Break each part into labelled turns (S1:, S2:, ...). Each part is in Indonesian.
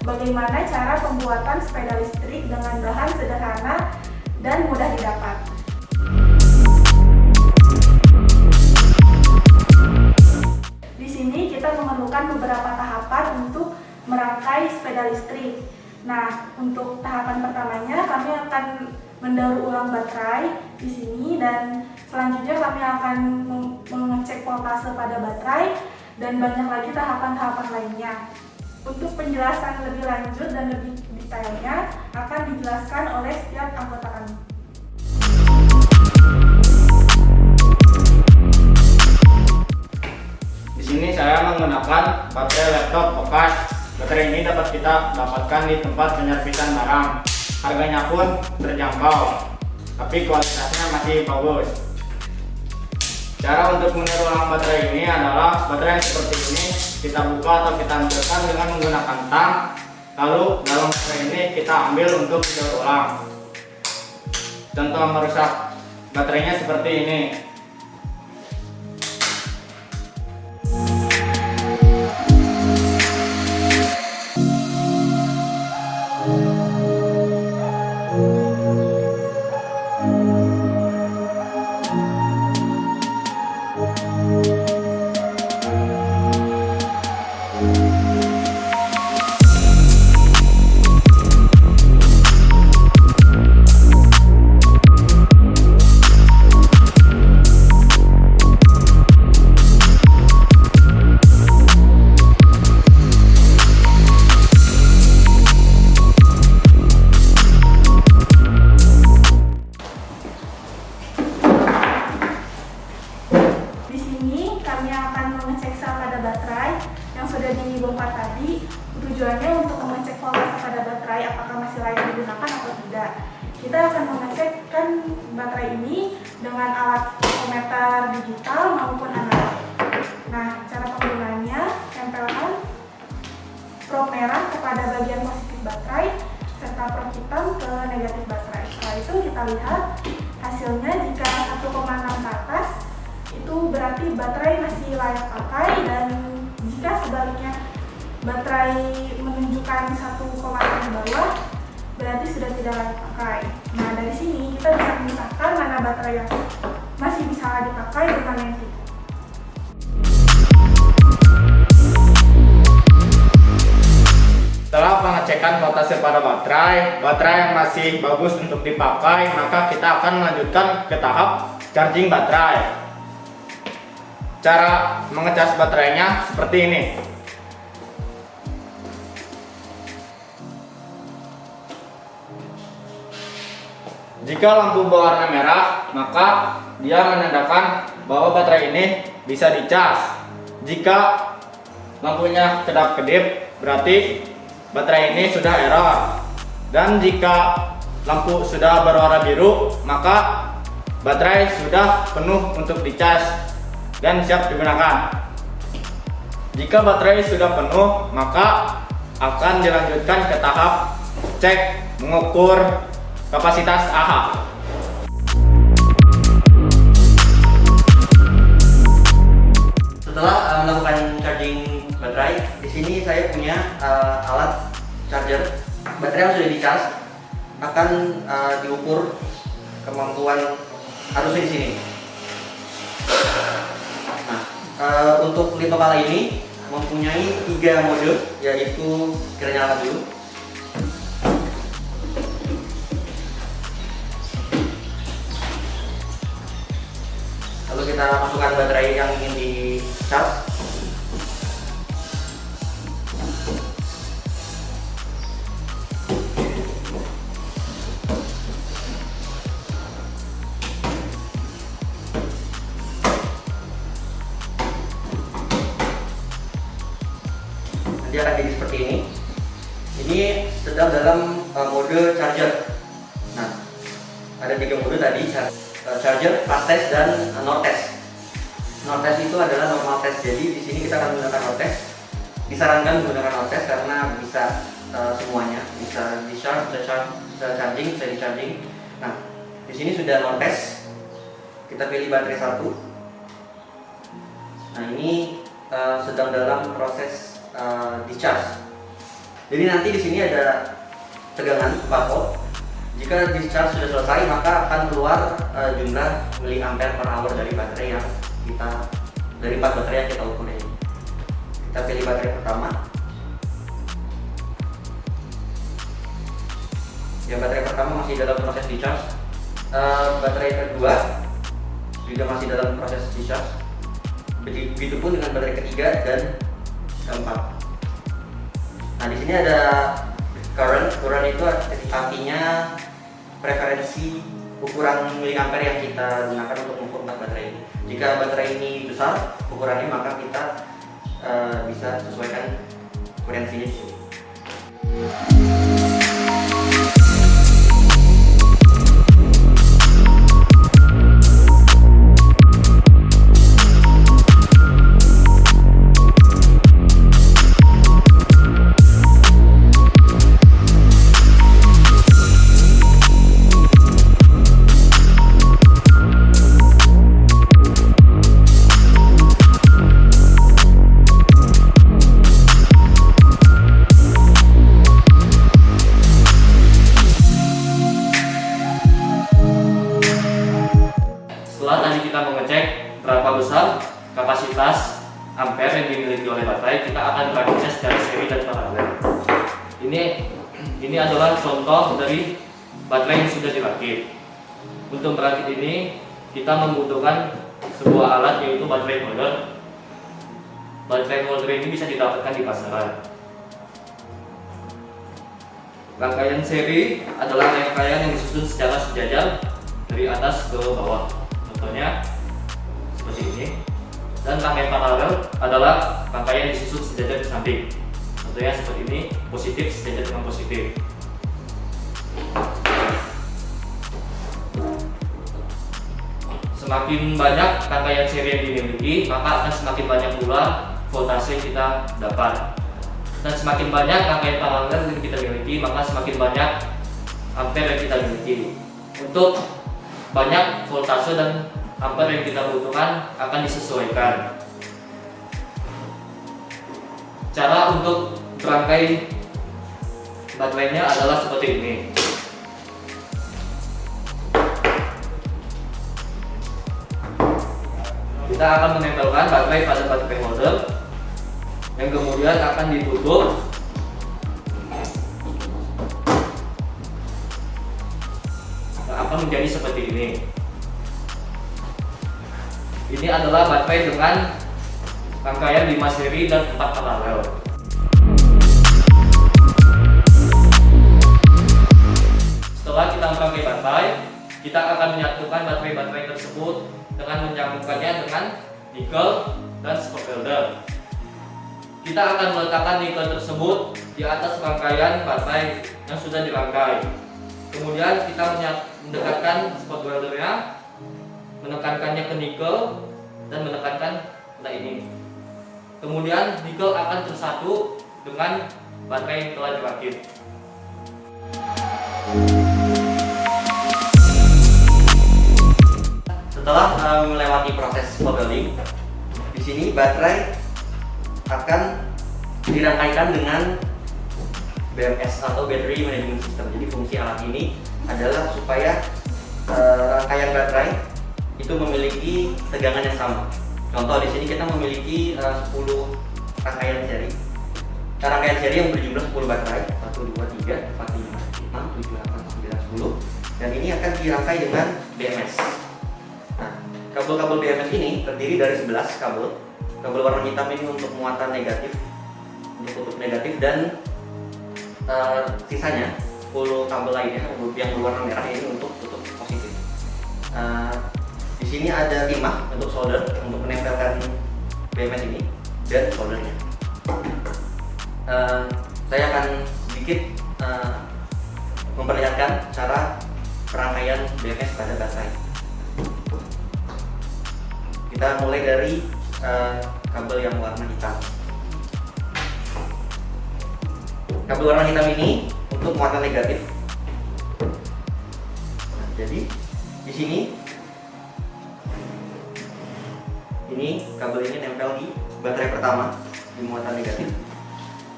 S1: bagaimana cara pembuatan sepeda listrik dengan bahan sederhana dan mudah didapat. Di sini kita memerlukan beberapa tahapan untuk merangkai sepeda listrik. Nah, untuk tahapan pertamanya kami akan mendaur ulang baterai di sini, dan selanjutnya kami akan mengecek voltase pada baterai dan banyak lagi tahapan-tahapan lainnya. Untuk penjelasan lebih lanjut dan lebih detailnya akan dijelaskan oleh setiap anggota kami.
S2: Di sini saya menggunakan baterai laptop bekas. Baterai ini dapat kita dapatkan di tempat penyervisan barang. Harganya pun terjangkau, tapi kualitasnya masih bagus. Cara untuk mendaur ulang baterai ini adalah baterai yang seperti ini kita buka atau kita ambilkan dengan menggunakan tang. Lalu dalam baterai ini kita ambil untuk didaur ulang. Contoh merusak baterainya seperti ini.
S1: Yang sudah dibongkar tadi, tujuannya untuk mengecek voltase pada baterai apakah masih layak digunakan atau tidak. Kita akan mengecekkan baterai ini dengan alat voltmeter digital maupun analog. Nah, cara penggunaannya, tempelkan probe merah kepada bagian positif baterai serta probe hitam ke negatif baterai. Setelah itu kita lihat hasilnya. Jika 1,6 ke atas itu berarti baterai masih layak pakai, dan jika sebaliknya baterai menunjukkan 1,6 ke bawah berarti sudah tidak layak pakai. Nah, dari sini kita bisa memisahkan mana baterai yang masih bisa dipakai dan mana yang tidak.
S2: Setelah pengecekan voltase pada baterai yang masih bagus untuk dipakai, maka kita akan melanjutkan ke tahap charging baterai. Cara mengecas baterainya seperti ini. Jika lampu berwarna merah, maka dia menandakan bahwa baterai ini bisa dicas. Jika lampunya kedap-kedip, berarti baterai ini sudah error. Dan jika lampu sudah berwarna biru, maka baterai sudah penuh untuk dicas dan siap digunakan. Jika baterai sudah penuh, maka akan dilanjutkan ke tahap cek mengukur kapasitas AH.
S3: Setelah melakukan charging baterai, di sini saya punya alat charger. Baterai yang sudah dicas akan diukur kemampuan arusnya di sini. Nah, untuk litokala ini mempunyai 3 mode, yaitu kita nyalakan dulu. Lalu kita masukkan baterai yang ingin di-charge. Nanti akan jadi seperti ini. Ini sedang dalam mode charger. Nah, ada 3 mode tadi: charger, fast test, dan no test. No test itu adalah normal test. Jadi di sini kita akan menggunakan no test. Disarankan menggunakan no test karena bisa semuanya, bisa di-charge, bisa charging, bisa di-charging. Nah, di sini sudah no test. Kita pilih baterai 1. Nah, ini sedang dalam proses di-charge. Jadi nanti di sini ada tegangan 4 volt. Jika discharge sudah selesai, maka akan keluar jumlah miliampere per hour dari baterai yang dari 4 baterai yang kita ukur ini. Kita pilih baterai pertama. Ya, baterai pertama masih dalam proses discharge. Baterai kedua juga masih dalam proses discharge. Begitupun dengan baterai ketiga dan keempat. Nah, di sini ada current itu artinya preferensi ukuran miliampere yang kita gunakan untuk mengukur baterai ini. Jika baterai ini besar ukurannya, maka kita bisa sesuaikan kurensinya di sini.
S2: Setelah tadi kita mengecek berapa besar kapasitas ampere yang dimiliki oleh baterai, kita akan merakitnya secara seri dan paralel. Ini adalah contoh dari baterai yang sudah dirakit. Untuk merakit ini kita membutuhkan sebuah alat, yaitu baterai holder. Baterai holder ini bisa didapatkan di pasaran. Rangkaian seri adalah rangkaian yang disusun secara sejajar dari atas ke bawah. Contohnya seperti ini. Dan rangkaian paralel adalah rangkaian disusun sejajar di samping. Contohnya seperti ini, positif sejajar dengan positif. Semakin banyak rangkaian seri yang dimiliki, maka akan semakin banyak pula voltase yang kita dapat. Dan semakin banyak rangkaian paralel yang kita miliki, maka semakin banyak ampere yang kita miliki. Untuk banyak voltase dan ampere yang kita butuhkan akan disesuaikan. Cara untuk berangkai baterainya adalah seperti ini. Kita akan menempelkan baterai pada baterai holder yang kemudian akan ditutup. Akan menjadi seperti ini. Ini adalah baterai dengan rangkaian 5 seri dan 4 paralel. Setelah kita merangkai baterai, kita akan menyatukan baterai-baterai tersebut dengan menyambungkannya dengan nikel dan spot welder. Kita akan meletakkan nikel tersebut di atas rangkaian baterai yang sudah dirangkai. Kemudian kita mendekatkan spot weldernya, menekankannya ke nikel dan menekankan pada ini. Kemudian nikel akan tersatu dengan baterai yang telah dirakit.
S3: Setelah melewati proses spot welding, di sini baterai akan dirangkaikan dengan BMS atau Battery Management System. Jadi fungsi alat ini adalah supaya rangkaian baterai itu memiliki tegangan yang sama. Contoh di sini kita memiliki 10 rangkaian seri. Rangkaian seri yang berjumlah 10 baterai, 1, 2, 3, 4, 5, 6, 7, 8, 9, 10. Dan ini akan dirangkai dengan BMS. Nah, kabel-kabel BMS ini terdiri dari 11 kabel. Kabel warna hitam ini untuk muatan negatif, untuk kutub negatif, dan sisanya 10 kabel lainnya yang berwarna merah ini untuk kutub positif. Di sini ada timah untuk solder, untuk menempelkan BMS ini dan soldernya. Saya akan sedikit memperlihatkan cara perangkaian BMS pada baterai. Kita mulai dari kabel yang warna hitam. Kabel warna hitam ini untuk muatan negatif. Nah, jadi di sini ini kabel ini nempel di baterai pertama di muatan negatif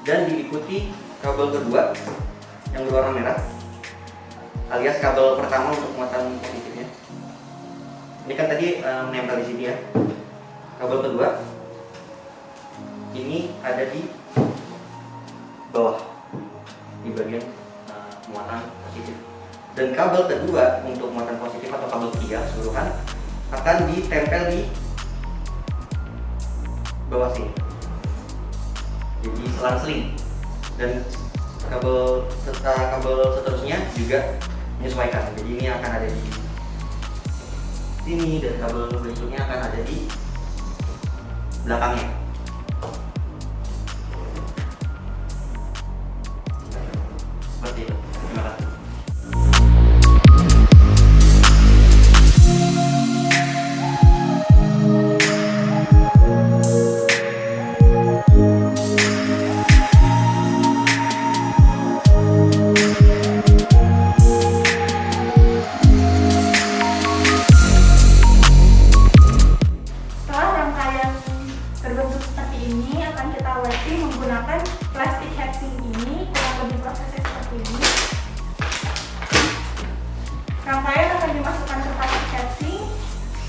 S3: dan diikuti kabel kedua yang berwarna merah, alias kabel pertama untuk muatan positifnya. Ini kan tadi menempel di sini ya. Kabel kedua ini ada di bawah, di bagian muatan positif. Dan kabel kedua untuk muatan positif atau kabel ketiga keseluruhan akan ditempel di bawah sini. Jadi selang-seling. Dan kabel seterusnya juga menyesuaikan. Jadi ini akan ada di sini dan kabel berikutnya akan ada di belakangnya. Seperti itu. Terima kasih.
S1: Setelah rangkaian terbentuk seperti ini, akan kita welding menggunakan plastik heatsink ini. Kurang lebih prosesnya seperti ini. Rangkaian akan dimasukkan ke plastik heatsink.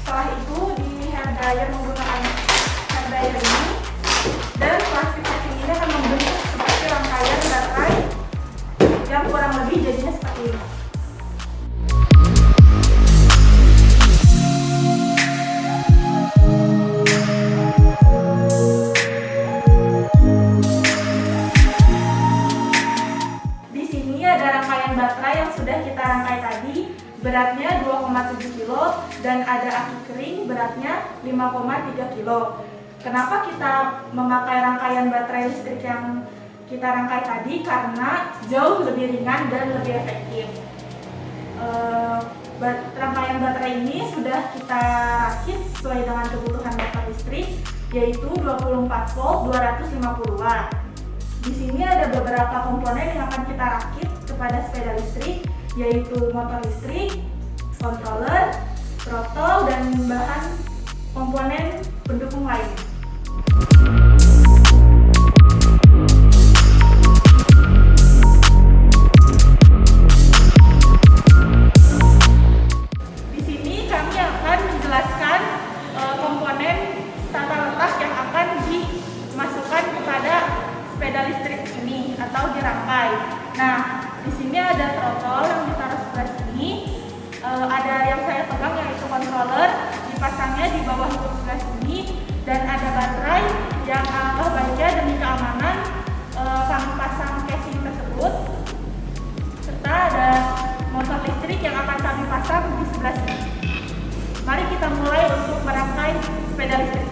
S1: Setelah itu di hair dryer menggunakan hair dryer ini, dan plastik heatsink ini akan membentuk seperti rangkaian baterai yang kurang lebih jadinya seperti ini. Di sini ada rangkaian baterai yang sudah kita rangkai tadi, beratnya 2,7 kg dan ada aki kering beratnya 5,3 kg. Kenapa kita memakai rangkaian baterai listrik yang kita rangkai tadi? Karena jauh lebih ringan dan lebih efektif. Rangkaian baterai ini sudah kita rakit sesuai dengan kebutuhan motor listrik, yaitu 24 volt 250 watt. Di sini ada beberapa komponen yang akan kita rakit kepada sepeda listrik, yaitu motor listrik, controller, throttle, dan bahan komponen pendukung lain. Di sini kami akan menjelaskan komponen tata letak yang akan dimasukkan kepada sepeda listrik ini atau dirangkai. Nah, di sini ada throttle yang ditaruh sebelah sini. Ada yang saya pegang yaitu controller, dipasangnya di bawah lutut sebelah sini, dan ada baterai yang baiknya demi keamanan kami pasang casing tersebut, serta ada motor listrik yang akan kami pasang di sebelah sini. Mari kita mulai untuk merangkai sepeda listrik.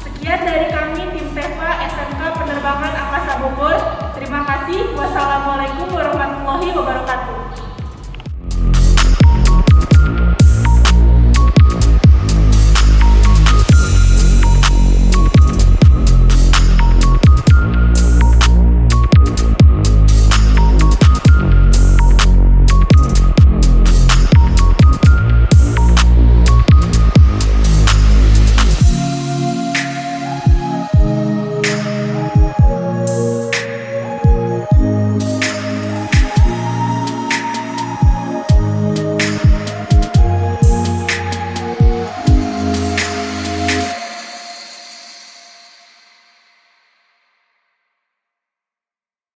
S1: Sekian dari kami tim TEVA SMK Penerbangan Angkasa Bogor. Terima kasih. Wassalamualaikum warahmatullahi wabarakatuh.